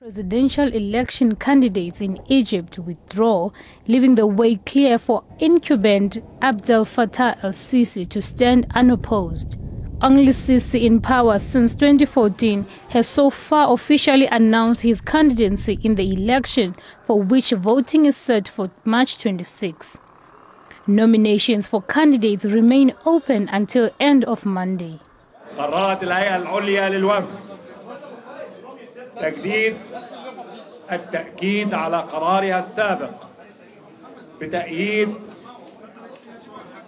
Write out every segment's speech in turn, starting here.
Presidential election candidates in Egypt withdraw, leaving the way clear for incumbent Abdel Fattah Al-Sisi to stand unopposed. Al-Sisi, in power since 2014, has so far officially announced his candidacy in the election for which voting is set for March 26. Nominations for candidates remain open until end of Monday. قررت الهيئة العليا للوفد تجديد التأكيد على قرارها السابق بتأييد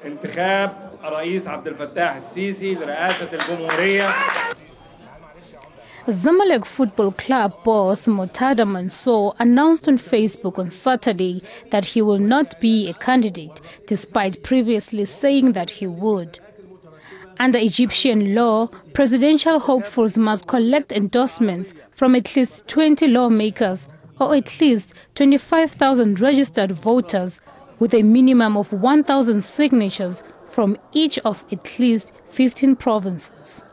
انتخاب الرئيس عبد الفتاح السيسي لرئاسة الجمهورية. Zamalek Football Club boss Murtada Mansour announced on Facebook on Saturday that he will not be a candidate, despite previously saying that he would. Under Egyptian law, presidential hopefuls must collect endorsements from at least 20 lawmakers or at least 25,000 registered voters, with a minimum of 1,000 signatures from each of at least 15 provinces.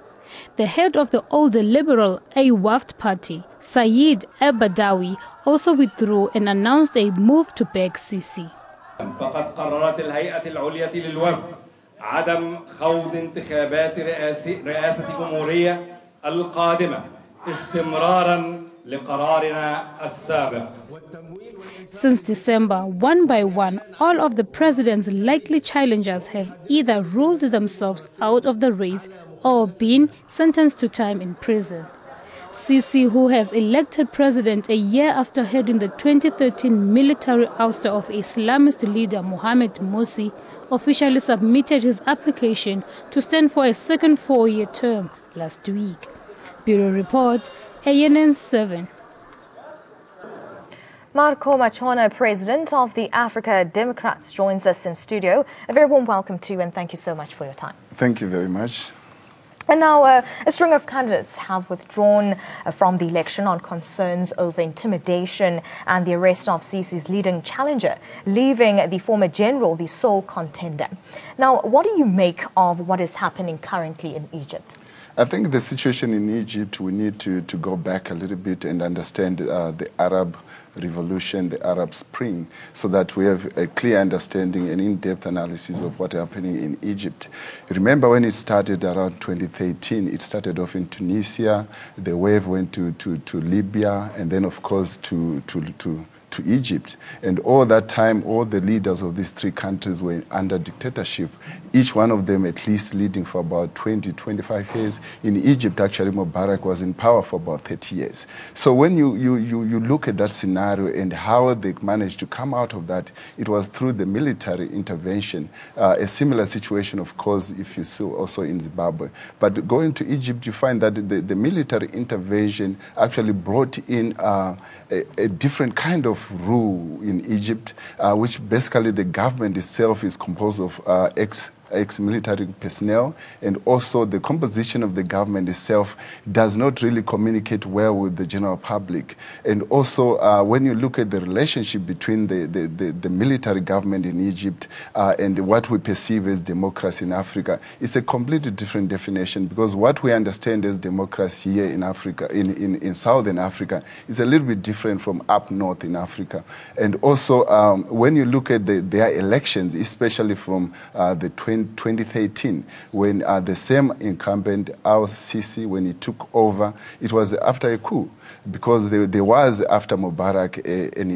The head of the older liberal Wafd party, Saeed El-Badawi, also withdrew and announced a move to back Sisi. فقد قررت الهيئة العليا للوفد عدم خوض انتخابات رئاسة الجمهورية القادمة استمرارا لقرارنا السابق. Since December, one by one, all of the president's likely challengers have either ruled themselves out of the race or been sentenced to time in prison. Sisi, who has elected president a year after heading the 2013 military ouster of Islamist leader Mohamed Morsi, officially submitted his application to stand for a second four-year term last week. Bureau Report, ANN 7. Marco Machona, president of the Africa Democrats, joins us in studio. A very warm welcome to you and thank you so much for your time. Thank you very much. And now, a string of candidates have withdrawn from the election on concerns over intimidation and the arrest of Sisi's leading challenger, leaving the former general the sole contender. Now, what do you make of what is happening currently in Egypt? I think the situation in Egypt, we need to go back a little bit and understand the Arab Revolution, the Arab Spring, so that we have a clear understanding and in-depth analysis of what's happening in Egypt. Remember when it started around 2013, it started off in Tunisia, the wave went to Libya, and then of course to Egypt. And all that time, all the leaders of these three countries were under dictatorship, each one of them at least leading for about 20, 25 years. In Egypt, actually, Mubarak was in power for about 30 years. So when you look at that scenario and how they managed to come out of that, it was through the military intervention. A similar situation, of course, if you saw also in Zimbabwe. But going to Egypt, you find that the military intervention actually brought in a different kind of rule in Egypt, which basically the government itself is composed of ex-military personnel, and also the composition of the government itself does not really communicate well with the general public. And also when you look at the relationship between the military government in Egypt and what we perceive as democracy in Africa, it's a completely different definition, because what we understand as democracy here in Africa, in Southern Africa, is a little bit different from up north in Africa. And also when you look at their elections, especially from the 2013, when the same incumbent, Al-Sisi, when he took over, it was after a coup, because there was, after Mubarak, an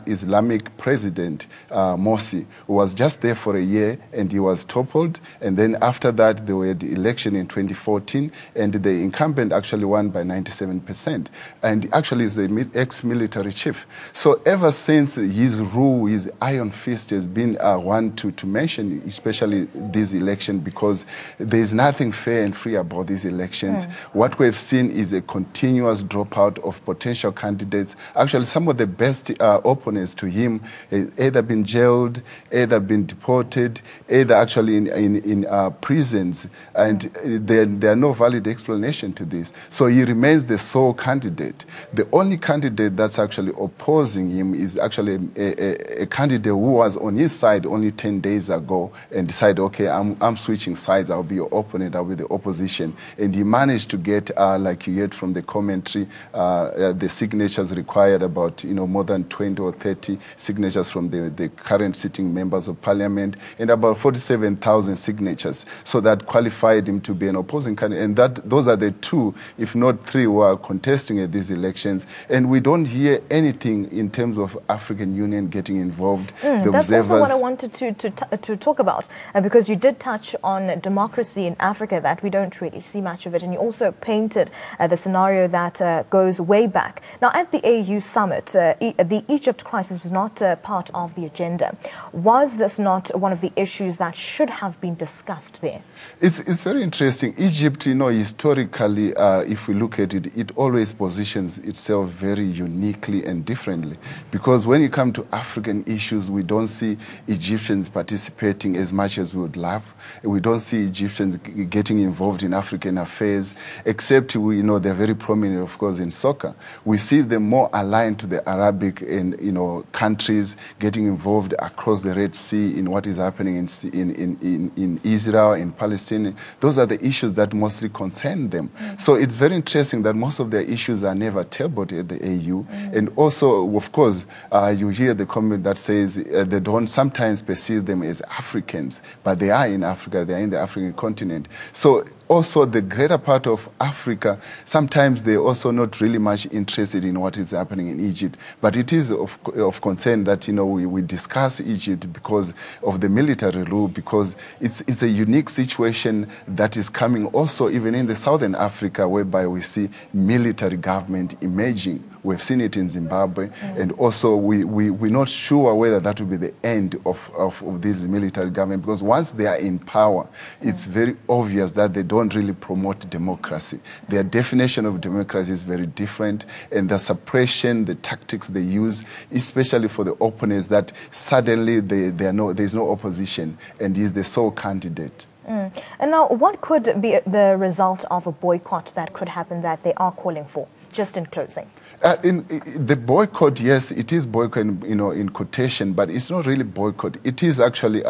Islamic president, Morsi, who was just there for a year, and he was toppled. And then after that, there were the election in 2014, and the incumbent actually won by 97%. And actually is an ex-military chief. So ever since, his rule, his iron fist has been one to mention, especially this election, because there is nothing fair and free about these elections. What we've seen is a continuous dropout of potential candidates. Actually, some of the best opponents to him either been jailed, either been deported, either actually in prisons, and there are no valid explanation to this. So he remains the sole candidate. The only candidate that's actually opposing him is actually a candidate who was on his side only 10 days ago and decided, okay, okay, I'm switching sides. I'll be your opponent. I'll be the opposition. And he managed to get, like you heard from the commentary, the signatures required about, more than 20 or 30 signatures from the current sitting members of parliament, and about 47,000 signatures. So that qualified him to be an opposing candidate. And those are the two, if not three, who are contesting at these elections. And we don't hear anything in terms of African Union getting involved. That's also what I wanted to talk about, because you did touch on democracy in Africa, that we don't really see much of it. And you also painted the scenario that goes way back. Now, at the AU summit, the Egypt crisis was not part of the agenda. Was this not one of the issues that should have been discussed there? It's very interesting. Egypt, historically, if we look at it, it always positions itself very uniquely and differently. Because when you come to African issues, we don't see Egyptians participating as much as we would love. We don't see Egyptians getting involved in African affairs, except they're very prominent, of course, in soccer. We see them more aligned to the Arabic and countries, getting involved across the Red Sea in what is happening in Israel, in Palestine. Those are the issues that mostly concern them. So it's very interesting that most of their issues are never tabled at the AU. And also, of course, you hear the comment that says they don't sometimes perceive them as Africans, but they are in Africa, they are in the African continent. So also the greater part of Africa, sometimes they're also not really much interested in what is happening in Egypt. But it is of concern that, we discuss Egypt because of the military rule, because it's a unique situation that is coming also even in the Southern Africa, whereby we see military government emerging. We've seen it in Zimbabwe, and also we're not sure whether that will be the end of this military government, because once they are in power, it's very obvious that they don't really promote democracy. Their definition of democracy is very different, and the suppression, the tactics they use, especially for the opponents, that suddenly there's no opposition, and he's the sole candidate. And now, what could be the result of a boycott that could happen that they are calling for? Just in closing. In the boycott, yes, it is boycott, in quotation, but it's not really boycott. It is actually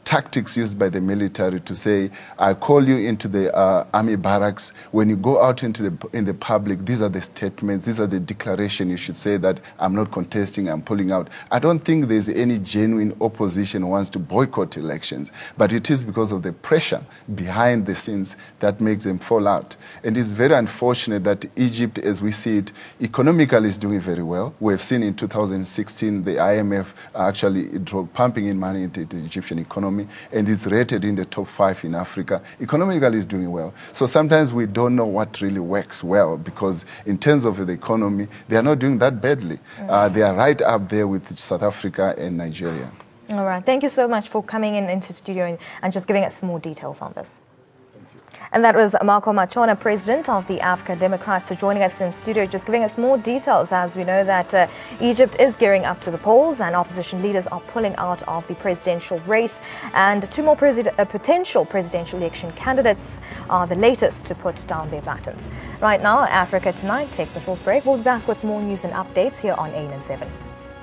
tactics used by the military to say, I call you into the army barracks. When you go out in the public, these are the statements, these are the declaration. You should say that I'm not contesting, I'm pulling out. I don't think there's any genuine opposition who wants to boycott elections, but it is because of the pressure behind the scenes that makes them fall out. And it's very unfortunate that Egypt, as we see it, economically is doing very well. We've seen in 2016 the IMF actually pumping in money into the Egyptian economy, and it's rated in the top 5 in Africa. Economically is doing well. So sometimes we don't know what really works well, because in terms of the economy, they are not doing that badly. They are right up there with South Africa and Nigeria. All right. Thank you so much for coming into the studio and just giving us some more details on this. And that was Marco Machona, president of the African Democrats, joining us in studio, just giving us more details, as we know that Egypt is gearing up to the polls and opposition leaders are pulling out of the presidential race. And 2 more potential presidential election candidates are the latest to put down their batons. Right now, Africa Tonight takes a short break. We'll be back with more news and updates here on ANN7.